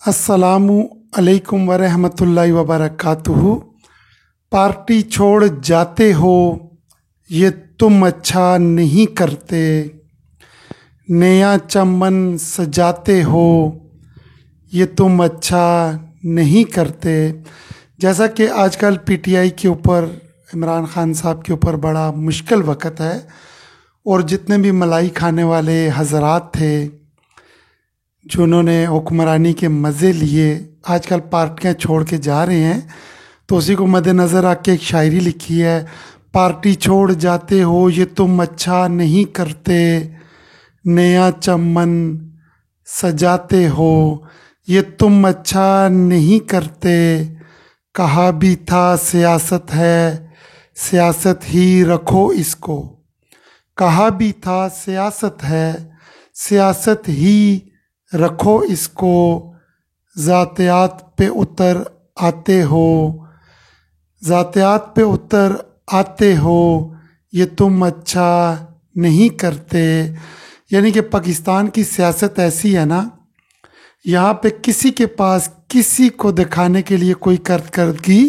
अस्सलामु अलैकुम वरहमतुल्लाहि वबरकातुहू। पार्टी छोड़ जाते हो ये तुम अच्छा नहीं करते, नया चमन सजाते हो ये तुम अच्छा नहीं करते। जैसा कि आजकल पीटीआई के ऊपर, इमरान खान साहब के ऊपर बड़ा मुश्किल वक्त है और जितने भी मलाई खाने वाले हजरात थे जिन्होंने हुक्मरानी के मज़े लिए आजकल पार्टियां छोड़ के जा रहे हैं, तो उसी को मद्देनज़र आके एक शायरी लिखी है। पार्टी छोड़ जाते हो ये तुम अच्छा नहीं करते, नया चमन सजाते हो ये तुम अच्छा नहीं करते। कहा भी था सियासत है, सियासत ही रखो इसको। कहा भी था सियासत है, सियासत ही रखो इसको। ज़ातियात पे उतर आते हो, ज़ातियात पे उतर आते हो ये तुम अच्छा नहीं करते। यानी कि पाकिस्तान की सियासत ऐसी है ना, यहाँ पे किसी के पास किसी को दिखाने के लिए कोई कारकर्दगी,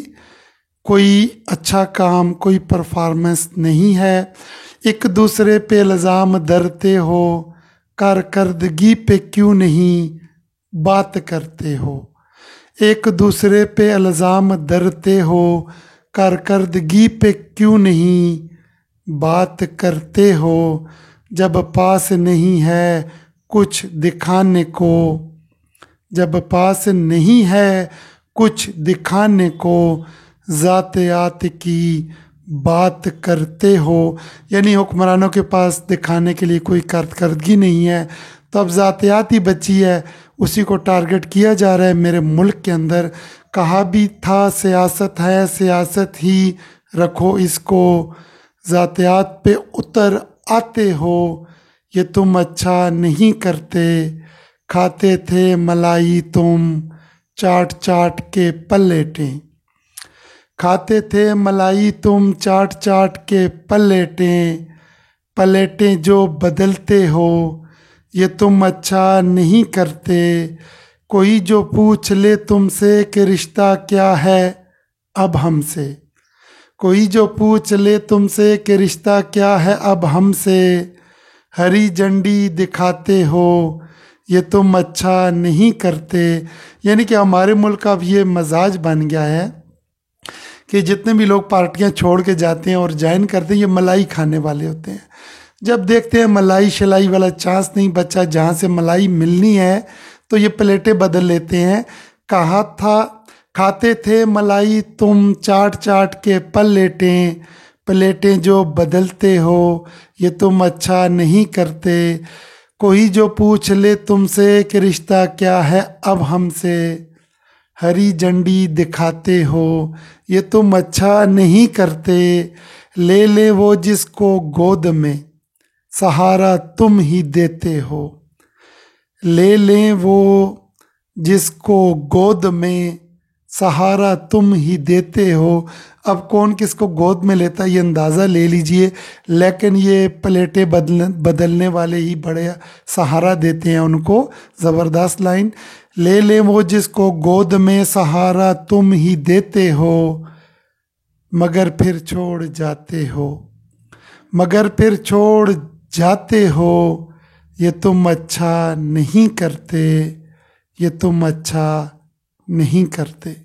कोई अच्छा काम, कोई परफॉर्मेंस नहीं है। एक दूसरे पे इल्ज़ाम धरते हो, कारकर्दगी पे क्यों नहीं बात करते हो। एक दूसरे पे इल्ज़ाम धरते हो, कारकर्दगी पे क्यों नहीं बात करते हो। जब पास नहीं है कुछ दिखाने को, जब पास नहीं है कुछ दिखाने को, ज़ातियात की बात करते हो। यानी हुक्मरानों के पास दिखाने के लिए कोई कारकर्दगी नहीं है, तो अब ज़ातियात ही बची है, उसी को टारगेट किया जा रहा है मेरे मुल्क के अंदर। कहा भी था सियासत है, सियासत ही रखो इसको। ज़ातियात पे उतर आते हो ये तुम अच्छा नहीं करते। खाते थे मलाई तुम चाट चाट के पलेटें, खाते थे मलाई तुम चाट चाट के पलेटें। पलेटें जो बदलते हो ये तुम अच्छा नहीं करते। कोई जो पूछ ले तुमसे कि रिश्ता क्या है अब हमसे, कोई जो पूछ ले तुमसे कि रिश्ता क्या है अब हमसे, हरी झंडी दिखाते हो ये तुम अच्छा नहीं करते। यानी कि हमारे मुल्क का अब ये मजाज बन गया है कि जितने भी लोग पार्टियां छोड़ के जाते हैं और ज्वाइन करते हैं, ये मलाई खाने वाले होते हैं। जब देखते हैं मलाई शलाई वाला चांस नहीं बचा, जहाँ से मलाई मिलनी है, तो ये प्लेटें बदल लेते हैं। कहा था खाते थे मलाई तुम चाट चाट के पलेटें, प्लेटें जो बदलते हो ये तुम अच्छा नहीं करते। कोई जो पूछ ले तुमसे कि रिश्ता क्या है अब हमसे, हरी झंडी दिखाते हो ये तुम अच्छा नहीं करते। ले ले वो जिसको गोद में सहारा तुम ही देते हो, ले लें वो जिसको गोद में सहारा तुम ही देते हो। अब कौन किसको गोद में लेता है ये अंदाज़ा ले लीजिए, लेकिन ये प्लेटें बदलने वाले ही बड़े सहारा देते हैं उनको। ज़बरदस्त लाइन। ले ले वो जिसको गोद में सहारा तुम ही देते हो, मगर फिर छोड़ जाते हो, मगर फिर छोड़ जाते हो ये तुम अच्छा नहीं करते, ये तुम अच्छा नहीं करते।